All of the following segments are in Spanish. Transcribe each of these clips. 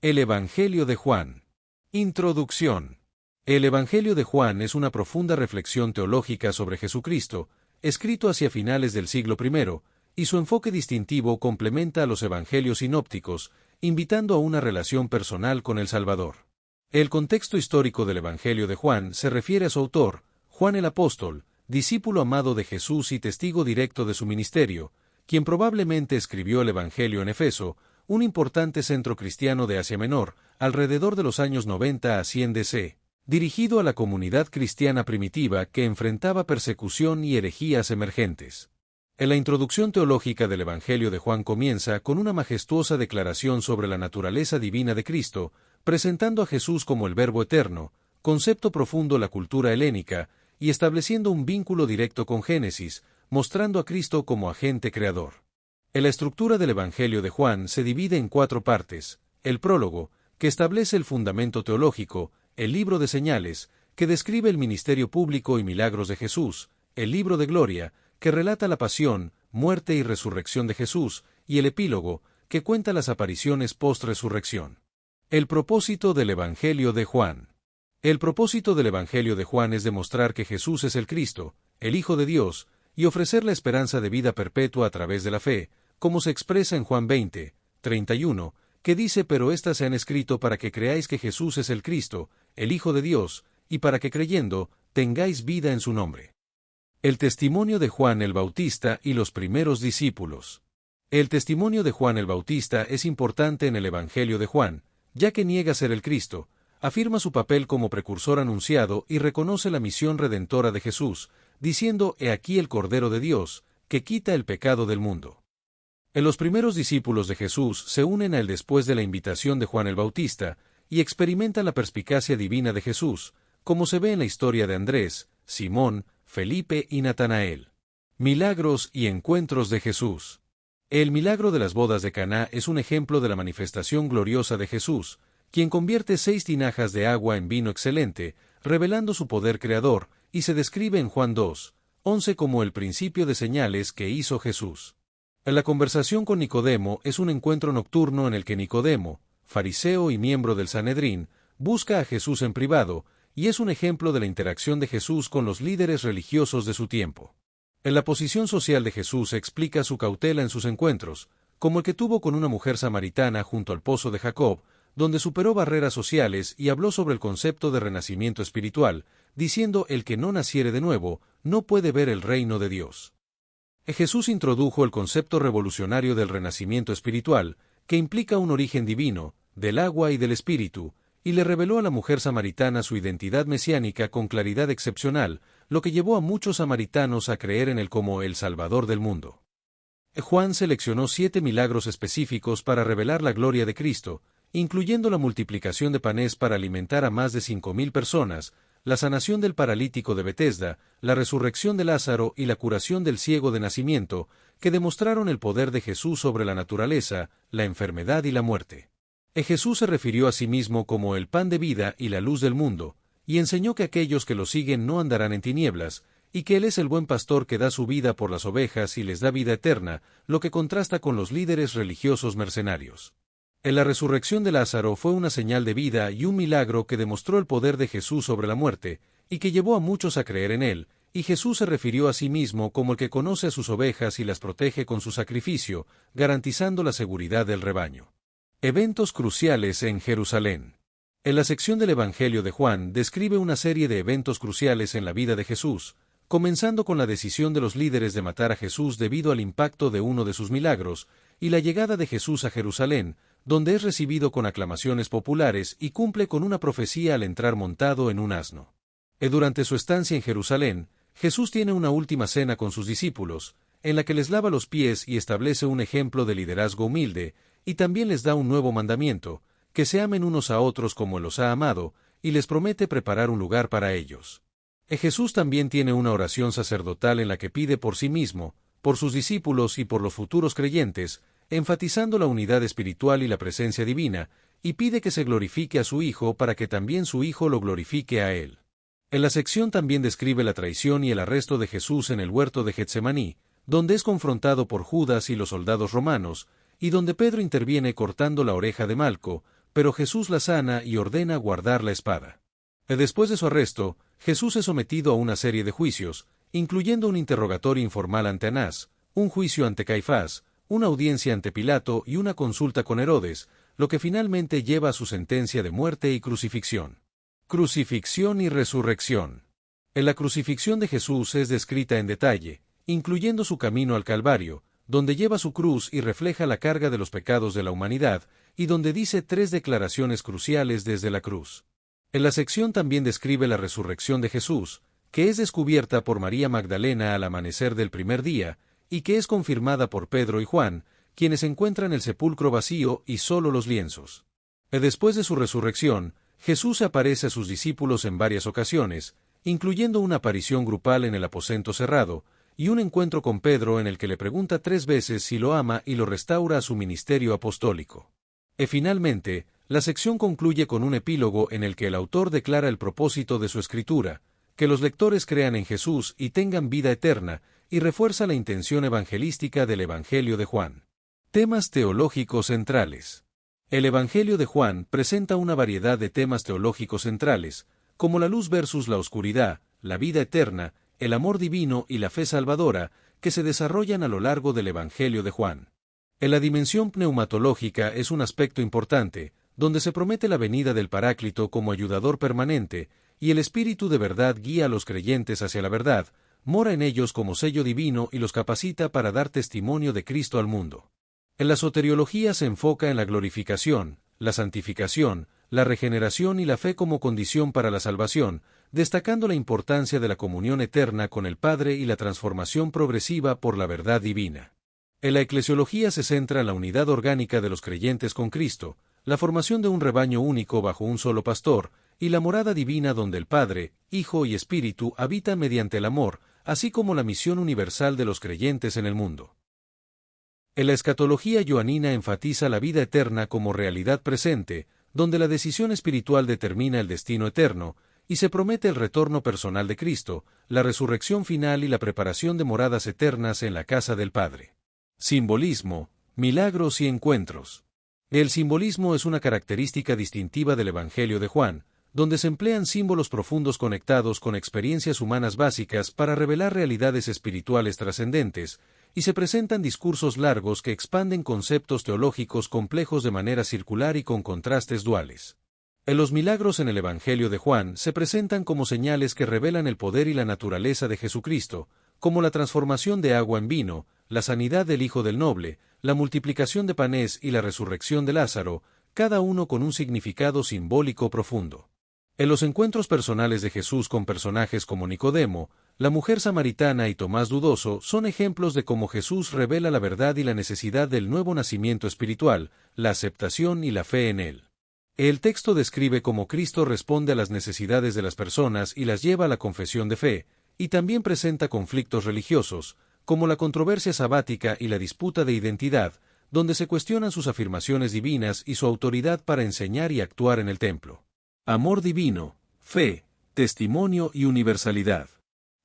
El Evangelio de Juan. Introducción. El Evangelio de Juan es una profunda reflexión teológica sobre Jesucristo, escrito hacia finales del siglo I, y su enfoque distintivo complementa a los evangelios sinópticos, invitando a una relación personal con el Salvador. El contexto histórico del Evangelio de Juan se refiere a su autor, Juan el Apóstol, discípulo amado de Jesús y testigo directo de su ministerio, quien probablemente escribió el Evangelio en Efeso, un importante centro cristiano de Asia Menor, alrededor de los años 90 a 100 DC, dirigido a la comunidad cristiana primitiva que enfrentaba persecución y herejías emergentes. En la introducción teológica del Evangelio de Juan comienza con una majestuosa declaración sobre la naturaleza divina de Cristo, presentando a Jesús como el Verbo eterno, concepto profundo en la cultura helénica, y estableciendo un vínculo directo con Génesis, mostrando a Cristo como agente creador. En la estructura del Evangelio de Juan se divide en 4 partes: el prólogo, que establece el fundamento teológico; el libro de señales, que describe el ministerio público y milagros de Jesús; el libro de gloria, que relata la pasión, muerte y resurrección de Jesús; y el epílogo, que cuenta las apariciones post-resurrección. El propósito del Evangelio de Juan. El propósito del Evangelio de Juan es demostrar que Jesús es el Cristo, el Hijo de Dios, y ofrecer la esperanza de vida perpetua a través de la fe, como se expresa en Juan 20:31, que dice: «Pero éstas se han escrito para que creáis que Jesús es el Cristo, el Hijo de Dios, y para que creyendo, tengáis vida en su nombre». El testimonio de Juan el Bautista y los primeros discípulos. El testimonio de Juan el Bautista es importante en el Evangelio de Juan, ya que niega ser el Cristo, afirma su papel como precursor anunciado y reconoce la misión redentora de Jesús, diciendo: «He aquí el Cordero de Dios, que quita el pecado del mundo». Los primeros discípulos de Jesús se unen a él después de la invitación de Juan el Bautista, y experimentan la perspicacia divina de Jesús, como se ve en la historia de Andrés, Simón, Felipe y Natanael. Milagros y encuentros de Jesús. El milagro de las bodas de Caná es un ejemplo de la manifestación gloriosa de Jesús, quien convierte 6 tinajas de agua en vino excelente, revelando su poder creador, y se describe en Juan 2:11 como el principio de señales que hizo Jesús. La conversación con Nicodemo es un encuentro nocturno en el que Nicodemo, fariseo y miembro del Sanedrín, busca a Jesús en privado, y es un ejemplo de la interacción de Jesús con los líderes religiosos de su tiempo. En la posición social de Jesús explica su cautela en sus encuentros, como el que tuvo con una mujer samaritana junto al pozo de Jacob, donde superó barreras sociales y habló sobre el concepto de renacimiento espiritual, diciendo: «El que no naciere de nuevo, no puede ver el reino de Dios». Jesús introdujo el concepto revolucionario del renacimiento espiritual, que implica un origen divino, del agua y del espíritu, y le reveló a la mujer samaritana su identidad mesiánica con claridad excepcional, lo que llevó a muchos samaritanos a creer en él como el Salvador del mundo. Juan seleccionó 7 milagros específicos para revelar la gloria de Cristo, incluyendo la multiplicación de panes para alimentar a más de 5,000 personas, la sanación del paralítico de Betesda, la resurrección de Lázaro y la curación del ciego de nacimiento, que demostraron el poder de Jesús sobre la naturaleza, la enfermedad y la muerte. Jesús se refirió a sí mismo como el pan de vida y la luz del mundo, y enseñó que aquellos que lo siguen no andarán en tinieblas, y que Él es el buen pastor que da su vida por las ovejas y les da vida eterna, lo que contrasta con los líderes religiosos mercenarios. En la resurrección de Lázaro fue una señal de vida y un milagro que demostró el poder de Jesús sobre la muerte, y que llevó a muchos a creer en él, y Jesús se refirió a sí mismo como el que conoce a sus ovejas y las protege con su sacrificio, garantizando la seguridad del rebaño. Eventos cruciales en Jerusalén. En la sección del Evangelio de Juan describe una serie de eventos cruciales en la vida de Jesús, comenzando con la decisión de los líderes de matar a Jesús debido al impacto de uno de sus milagros, y la llegada de Jesús a Jerusalén, donde es recibido con aclamaciones populares y cumple con una profecía al entrar montado en un asno. Durante su estancia en Jerusalén, Jesús tiene una última cena con sus discípulos, en la que les lava los pies y establece un ejemplo de liderazgo humilde, y también les da un nuevo mandamiento: que se amen unos a otros como Él los ha amado, y les promete preparar un lugar para ellos. Jesús también tiene una oración sacerdotal en la que pide por sí mismo, por sus discípulos y por los futuros creyentes, enfatizando la unidad espiritual y la presencia divina, y pide que se glorifique a su Hijo para que también su Hijo lo glorifique a Él. En la sección también describe la traición y el arresto de Jesús en el huerto de Getsemaní, donde es confrontado por Judas y los soldados romanos, y donde Pedro interviene cortando la oreja de Malco, pero Jesús la sana y ordena guardar la espada. Después de su arresto, Jesús es sometido a una serie de juicios, incluyendo un interrogatorio informal ante Anás, un juicio ante Caifás, una audiencia ante Pilato y una consulta con Herodes, lo que finalmente lleva a su sentencia de muerte y crucifixión. Crucifixión y resurrección. La crucifixión de Jesús es descrita en detalle, incluyendo su camino al Calvario, donde lleva su cruz y refleja la carga de los pecados de la humanidad, y donde dice 3 declaraciones cruciales desde la cruz. En la sección también describe la resurrección de Jesús, que es descubierta por María Magdalena al amanecer del primer día, y que es confirmada por Pedro y Juan, quienes encuentran el sepulcro vacío y solo los lienzos. Después de su resurrección, Jesús aparece a sus discípulos en varias ocasiones, incluyendo una aparición grupal en el aposento cerrado, y un encuentro con Pedro en el que le pregunta 3 veces si lo ama y lo restaura a su ministerio apostólico. Finalmente, la sección concluye con un epílogo en el que el autor declara el propósito de su escritura, que los lectores crean en Jesús y tengan vida eterna, y refuerza la intención evangelística del Evangelio de Juan. Temas teológicos centrales. El Evangelio de Juan presenta una variedad de temas teológicos centrales, como la luz versus la oscuridad, la vida eterna, el amor divino y la fe salvadora, que se desarrollan a lo largo del Evangelio de Juan. En la dimensión pneumatológica es un aspecto importante, donde se promete la venida del Paráclito como ayudador permanente, y el Espíritu de verdad guía a los creyentes hacia la verdad, mora en ellos como sello divino y los capacita para dar testimonio de Cristo al mundo. En la soteriología se enfoca en la glorificación, la santificación, la regeneración y la fe como condición para la salvación, destacando la importancia de la comunión eterna con el Padre y la transformación progresiva por la verdad divina. En la eclesiología se centra en la unidad orgánica de los creyentes con Cristo, la formación de un rebaño único bajo un solo pastor, y la morada divina donde el Padre, Hijo y Espíritu habitan mediante el amor, así como la misión universal de los creyentes en el mundo. En la escatología joanina enfatiza la vida eterna como realidad presente, donde la decisión espiritual determina el destino eterno, y se promete el retorno personal de Cristo, la resurrección final y la preparación de moradas eternas en la casa del Padre. Simbolismo, milagros y encuentros. El simbolismo es una característica distintiva del Evangelio de Juan, donde se emplean símbolos profundos conectados con experiencias humanas básicas para revelar realidades espirituales trascendentes, y se presentan discursos largos que expanden conceptos teológicos complejos de manera circular y con contrastes duales. En los milagros en el Evangelio de Juan se presentan como señales que revelan el poder y la naturaleza de Jesucristo, como la transformación de agua en vino, la sanidad del hijo del noble, la multiplicación de panes y la resurrección de Lázaro, cada uno con un significado simbólico profundo. En los encuentros personales de Jesús con personajes como Nicodemo, la mujer samaritana y Tomás Dudoso son ejemplos de cómo Jesús revela la verdad y la necesidad del nuevo nacimiento espiritual, la aceptación y la fe en él. El texto describe cómo Cristo responde a las necesidades de las personas y las lleva a la confesión de fe, y también presenta conflictos religiosos, como la controversia sabática y la disputa de identidad, donde se cuestionan sus afirmaciones divinas y su autoridad para enseñar y actuar en el templo. Amor divino, fe, testimonio y universalidad.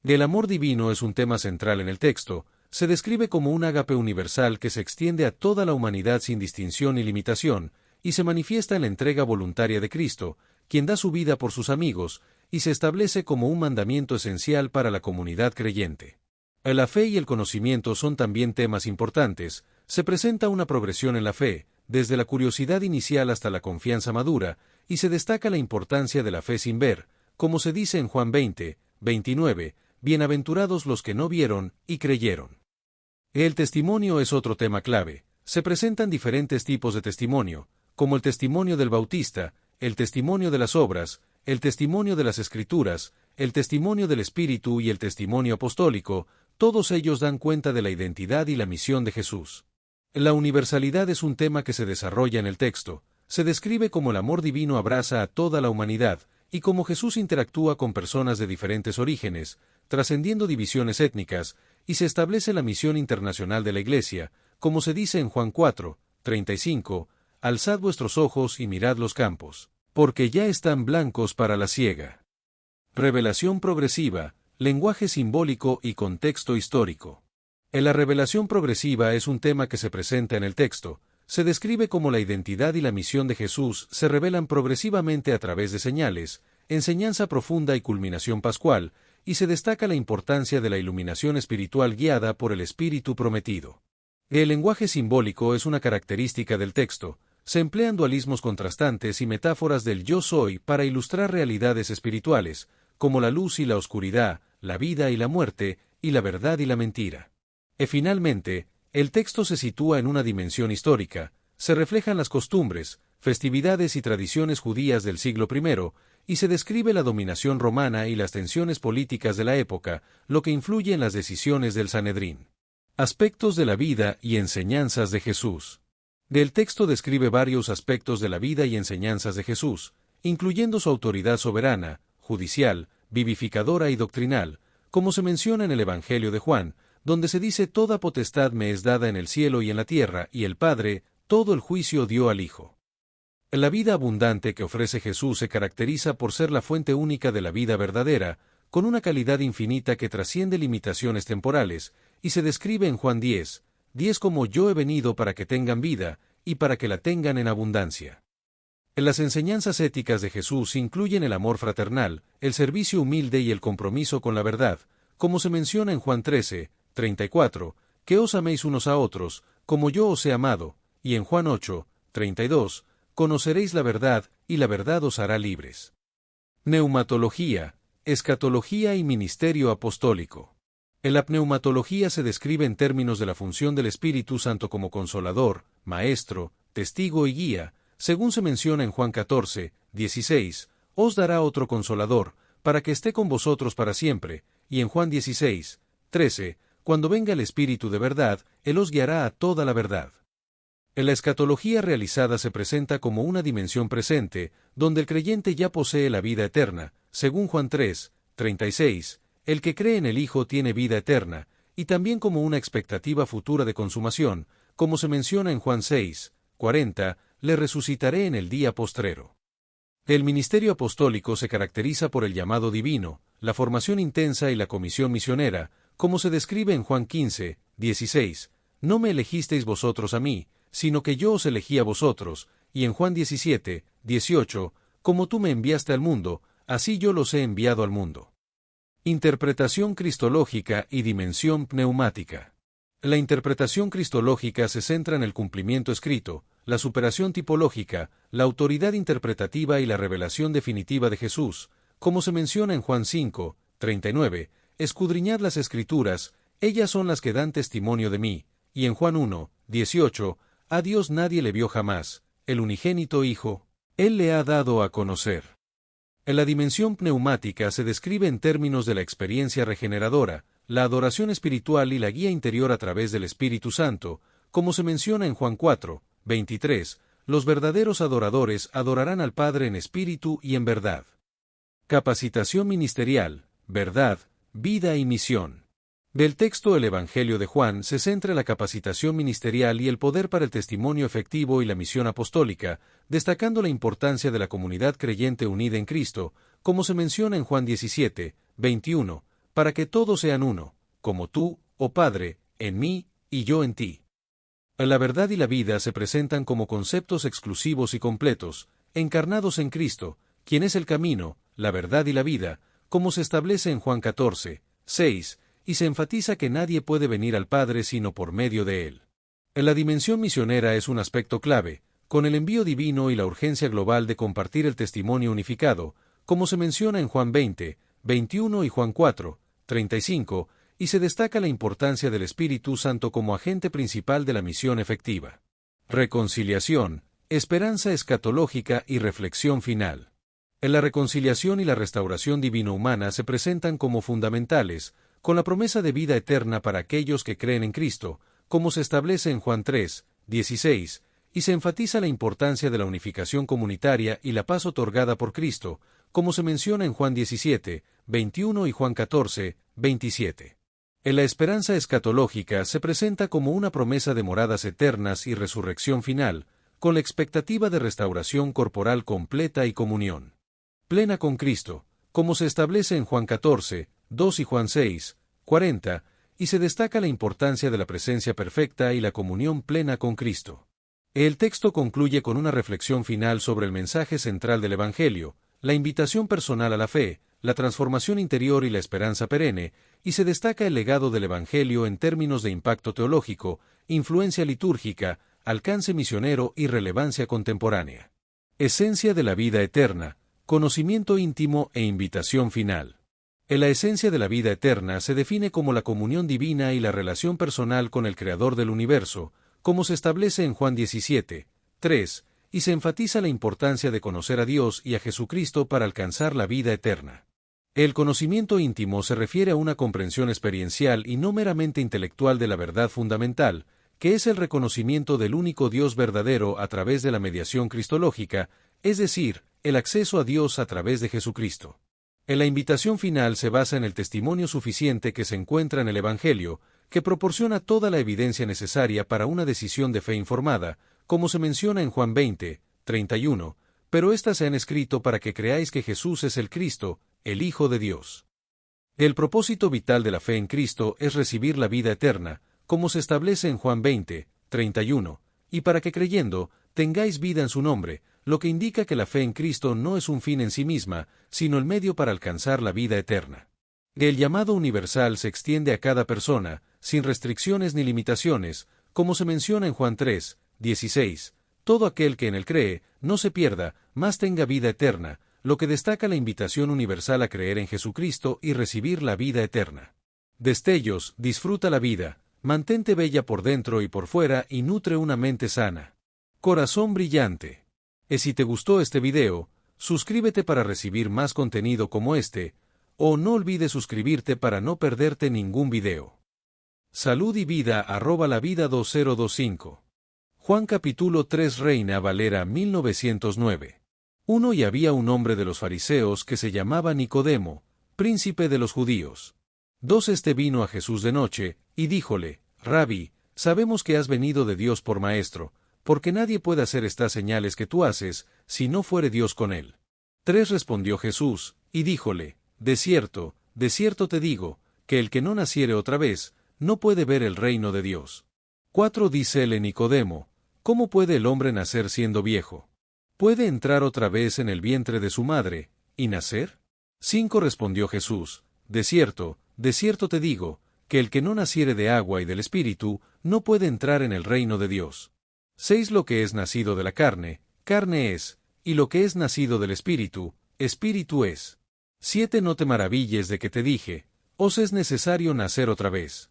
El amor divino es un tema central en el texto, se describe como un ágape universal que se extiende a toda la humanidad sin distinción ni limitación, y se manifiesta en la entrega voluntaria de Cristo, quien da su vida por sus amigos, y se establece como un mandamiento esencial para la comunidad creyente. La fe y el conocimiento son también temas importantes, se presenta una progresión en la fe, desde la curiosidad inicial hasta la confianza madura, y se destaca la importancia de la fe sin ver, como se dice en Juan 20, 29, bienaventurados los que no vieron y creyeron. El testimonio es otro tema clave, se presentan diferentes tipos de testimonio, como el testimonio del Bautista, el testimonio de las obras, el testimonio de las Escrituras, el testimonio del Espíritu y el testimonio apostólico, todos ellos dan cuenta de la identidad y la misión de Jesús. La universalidad es un tema que se desarrolla en el texto, se describe como el amor divino abraza a toda la humanidad, y cómo Jesús interactúa con personas de diferentes orígenes, trascendiendo divisiones étnicas, y se establece la misión internacional de la Iglesia, como se dice en Juan 4, 35, alzad vuestros ojos y mirad los campos, porque ya están blancos para la siega. Revelación progresiva, lenguaje simbólico y contexto histórico. En la revelación progresiva es un tema que se presenta en el texto, se describe cómo la identidad y la misión de Jesús se revelan progresivamente a través de señales, enseñanza profunda y culminación pascual, y se destaca la importancia de la iluminación espiritual guiada por el Espíritu prometido. El lenguaje simbólico es una característica del texto. Se emplean dualismos contrastantes y metáforas del yo soy para ilustrar realidades espirituales, como la luz y la oscuridad, la vida y la muerte, y la verdad y la mentira. Y finalmente, el texto se sitúa en una dimensión histórica, se reflejan las costumbres, festividades y tradiciones judías del siglo I, y se describe la dominación romana y las tensiones políticas de la época, lo que influye en las decisiones del Sanedrín. Aspectos de la vida y enseñanzas de Jesús. El texto describe varios aspectos de la vida y enseñanzas de Jesús, incluyendo su autoridad soberana, judicial, vivificadora y doctrinal, como se menciona en el Evangelio de Juan, donde se dice: «Toda potestad me es dada en el cielo y en la tierra, y el Padre, todo el juicio dio al Hijo». La vida abundante que ofrece Jesús se caracteriza por ser la fuente única de la vida verdadera, con una calidad infinita que trasciende limitaciones temporales, y se describe en Juan 10:10 como: «Yo he venido para que tengan vida, y para que la tengan en abundancia». Las enseñanzas éticas de Jesús incluyen el amor fraternal, el servicio humilde y el compromiso con la verdad, como se menciona en Juan 13:34, «que os améis unos a otros, como yo os he amado», y en Juan 8:32, «conoceréis la verdad, y la verdad os hará libres». Pneumatología, escatología y ministerio apostólico. En la pneumatología se describe en términos de la función del Espíritu Santo como consolador, maestro, testigo y guía, según se menciona en Juan 14:16, «os dará otro consolador, para que esté con vosotros para siempre», y en Juan 16:13, «cuando venga el Espíritu de verdad, Él os guiará a toda la verdad». En la escatología realizada se presenta como una dimensión presente, donde el creyente ya posee la vida eterna, según Juan 3:36, «el que cree en el Hijo tiene vida eterna», y también como una expectativa futura de consumación, como se menciona en Juan 6:40, «le resucitaré en el día postrero». El ministerio apostólico se caracteriza por el llamado divino, la formación intensa y la comisión misionera, como se describe en Juan 15:16, «no me elegisteis vosotros a mí, sino que yo os elegí a vosotros», y en Juan 17:18, «como tú me enviaste al mundo, así yo los he enviado al mundo». Interpretación cristológica y dimensión pneumática. La interpretación cristológica se centra en el cumplimiento escrito, la superación tipológica, la autoridad interpretativa y la revelación definitiva de Jesús, como se menciona en Juan 5:39, «escudriñad las Escrituras, ellas son las que dan testimonio de mí», y en Juan 1:18, «a Dios nadie le vio jamás, el unigénito Hijo, Él le ha dado a conocer». En la dimensión pneumática se describe en términos de la experiencia regeneradora, la adoración espiritual y la guía interior a través del Espíritu Santo, como se menciona en Juan 4:23, «los verdaderos adoradores adorarán al Padre en espíritu y en verdad». Capacitación ministerial, verdad, vida y misión. Del texto El Evangelio de Juan se centra la capacitación ministerial y el poder para el testimonio efectivo y la misión apostólica, destacando la importancia de la comunidad creyente unida en Cristo, como se menciona en Juan 17:21, «para que todos sean uno, como tú, oh Padre, en mí, y yo en ti». La verdad y la vida se presentan como conceptos exclusivos y completos, encarnados en Cristo, quien es el camino, la verdad y la vida, como se establece en Juan 14:6, y se enfatiza que nadie puede venir al Padre sino por medio de Él. La dimensión misionera es un aspecto clave, con el envío divino y la urgencia global de compartir el testimonio unificado, como se menciona en Juan 20:21 y Juan 4:35, y se destaca la importancia del Espíritu Santo como agente principal de la misión efectiva. Reconciliación, esperanza escatológica y reflexión final. En la reconciliación y la restauración divino-humana se presentan como fundamentales, con la promesa de vida eterna para aquellos que creen en Cristo, como se establece en Juan 3:16, y se enfatiza la importancia de la unificación comunitaria y la paz otorgada por Cristo, como se menciona en Juan 17:21 y Juan 14:27. En la esperanza escatológica se presenta como una promesa de moradas eternas y resurrección final, con la expectativa de restauración corporal completa y comunión plena con Cristo, como se establece en Juan 14:2 y Juan 6:40, y se destaca la importancia de la presencia perfecta y la comunión plena con Cristo. El texto concluye con una reflexión final sobre el mensaje central del Evangelio, la invitación personal a la fe, la transformación interior y la esperanza perenne, y se destaca el legado del Evangelio en términos de impacto teológico, influencia litúrgica, alcance misionero y relevancia contemporánea. Esencia de la vida eterna, conocimiento íntimo e invitación final. La esencia de la vida eterna se define como la comunión divina y la relación personal con el Creador del universo, como se establece en Juan 17, 3, y se enfatiza la importancia de conocer a Dios y a Jesucristo para alcanzar la vida eterna. El conocimiento íntimo se refiere a una comprensión experiencial y no meramente intelectual de la verdad fundamental, que es el reconocimiento del único Dios verdadero a través de la mediación cristológica, es decir, el acceso a Dios a través de Jesucristo. La invitación final se basa en el testimonio suficiente que se encuentra en el Evangelio, que proporciona toda la evidencia necesaria para una decisión de fe informada, como se menciona en Juan 20, 31, pero éstas se han escrito para que creáis que Jesús es el Cristo, el Hijo de Dios. El propósito vital de la fe en Cristo es recibir la vida eterna, como se establece en Juan 20, 31, y para que creyendo, tengáis vida en su nombre, lo que indica que la fe en Cristo no es un fin en sí misma, sino el medio para alcanzar la vida eterna. El llamado universal se extiende a cada persona, sin restricciones ni limitaciones, como se menciona en Juan 3, 16, todo aquel que en él cree, no se pierda, mas tenga vida eterna, lo que destaca la invitación universal a creer en Jesucristo y recibir la vida eterna. Destellos, disfruta la vida, mantente bella por dentro y por fuera y nutre una mente sana. Corazón brillante. Si te gustó este video, suscríbete para recibir más contenido como este, o no olvides suscribirte para no perderte ningún video. Salud y vida @lavida 2025. Juan capítulo 3 Reina Valera 1909. 1 Y había un hombre de los fariseos que se llamaba Nicodemo, príncipe de los judíos. 2 Este vino a Jesús de noche, y díjole, Rabí, sabemos que has venido de Dios por maestro, porque nadie puede hacer estas señales que tú haces, si no fuere Dios con él. 3 Respondió Jesús, y díjole, de cierto te digo, que el que no naciere otra vez, no puede ver el reino de Dios. 4 Dícele Nicodemo, ¿cómo puede el hombre nacer siendo viejo? ¿Puede entrar otra vez en el vientre de su madre, y nacer? 5 Respondió Jesús, de cierto te digo, que el que no naciere de agua y del Espíritu, no puede entrar en el reino de Dios. 6 Lo que es nacido de la carne, carne es, y lo que es nacido del Espíritu, Espíritu es. 7 No te maravilles de que te dije, os es necesario nacer otra vez.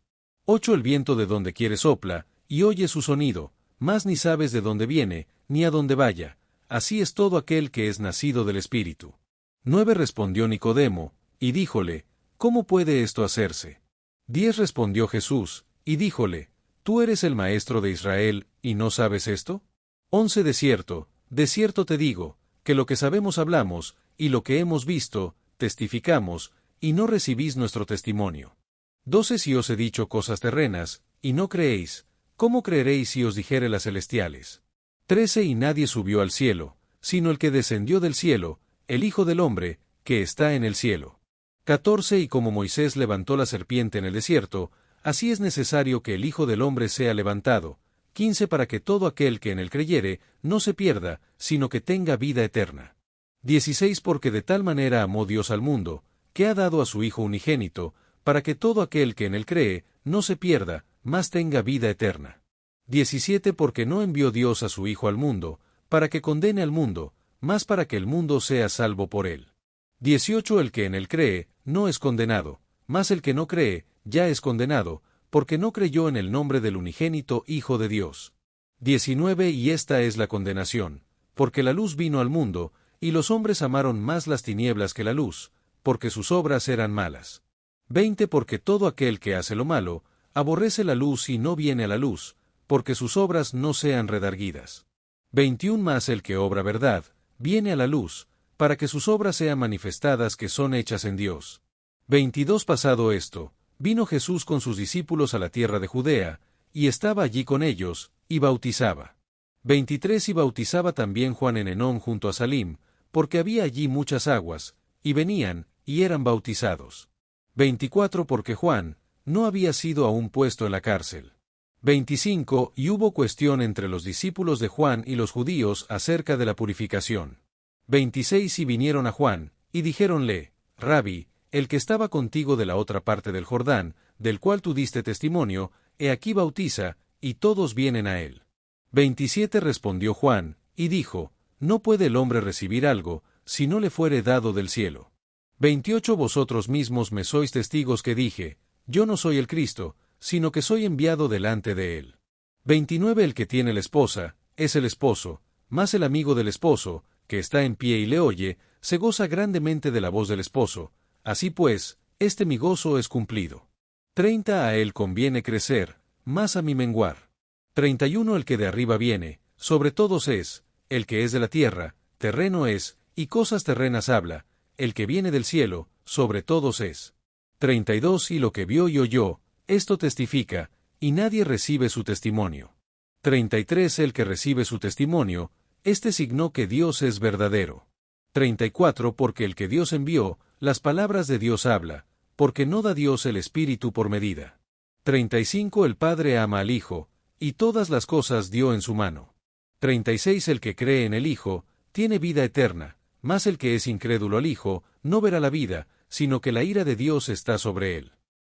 8 El viento de donde quiere sopla, y oye su sonido, mas ni sabes de dónde viene, ni a dónde vaya, así es todo aquel que es nacido del Espíritu. 9 Respondió Nicodemo, y díjole, ¿cómo puede esto hacerse? 10 Respondió Jesús, y díjole, ¿tú eres el maestro de Israel, y no sabes esto? 11 De cierto te digo, que lo que sabemos hablamos, y lo que hemos visto, testificamos, y no recibís nuestro testimonio. 12 Si os he dicho cosas terrenas, y no creéis, ¿cómo creeréis si os dijere las celestiales? 13 Y nadie subió al cielo, sino el que descendió del cielo, el Hijo del Hombre, que está en el cielo. 14 Y como Moisés levantó la serpiente en el desierto, así es necesario que el Hijo del Hombre sea levantado. 15 Para que todo aquel que en él creyere, no se pierda, sino que tenga vida eterna. 16 Porque de tal manera amó Dios al mundo, que ha dado a su Hijo unigénito, para que todo aquel que en él cree, no se pierda, mas tenga vida eterna. 17 Porque no envió Dios a su Hijo al mundo, para que condene al mundo, mas para que el mundo sea salvo por él. 18 El que en él cree, no es condenado, mas el que no cree, ya es condenado, porque no creyó en el nombre del unigénito Hijo de Dios. 19 Y esta es la condenación, porque la luz vino al mundo, y los hombres amaron más las tinieblas que la luz, porque sus obras eran malas. 20 Porque todo aquel que hace lo malo, aborrece la luz y no viene a la luz, porque sus obras no sean redarguidas. 21 Mas el que obra verdad, viene a la luz, para que sus obras sean manifestadas que son hechas en Dios. 22 Pasado esto, vino Jesús con sus discípulos a la tierra de Judea, y estaba allí con ellos, y bautizaba. 23 Y bautizaba también Juan en Enón junto a Salim, porque había allí muchas aguas, y venían, y eran bautizados. 24 Porque Juan no había sido aún puesto en la cárcel. 25. Y hubo cuestión entre los discípulos de Juan y los judíos acerca de la purificación. 26. Y vinieron a Juan, y dijéronle, Rabí, el que estaba contigo de la otra parte del Jordán, del cual tú diste testimonio, he aquí bautiza, y todos vienen a él. 27. Respondió Juan, y dijo, no puede el hombre recibir algo, si no le fuere dado del cielo. 28. Vosotros mismos me sois testigos que dije, yo no soy el Cristo, sino que soy enviado delante de él. 29. El que tiene la esposa, es el esposo, mas el amigo del esposo, que está en pie y le oye, se goza grandemente de la voz del esposo. Así pues, este mi gozo es cumplido. 30. A él conviene crecer, mas a mí menguar. 31. El que de arriba viene, sobre todos es, el que es de la tierra, terreno es, y cosas terrenas habla, el que viene del cielo, sobre todos es. 32. Y lo que vio y oyó, esto testifica, y nadie recibe su testimonio. 33. El que recibe su testimonio, este signó que Dios es verdadero. 34. Porque el que Dios envió, las palabras de Dios habla, porque no da Dios el Espíritu por medida. 35. El Padre ama al Hijo, y todas las cosas dio en su mano. 36. El que cree en el Hijo, tiene vida eterna, mas el que es incrédulo al Hijo, no verá la vida, sino que la ira de Dios está sobre él.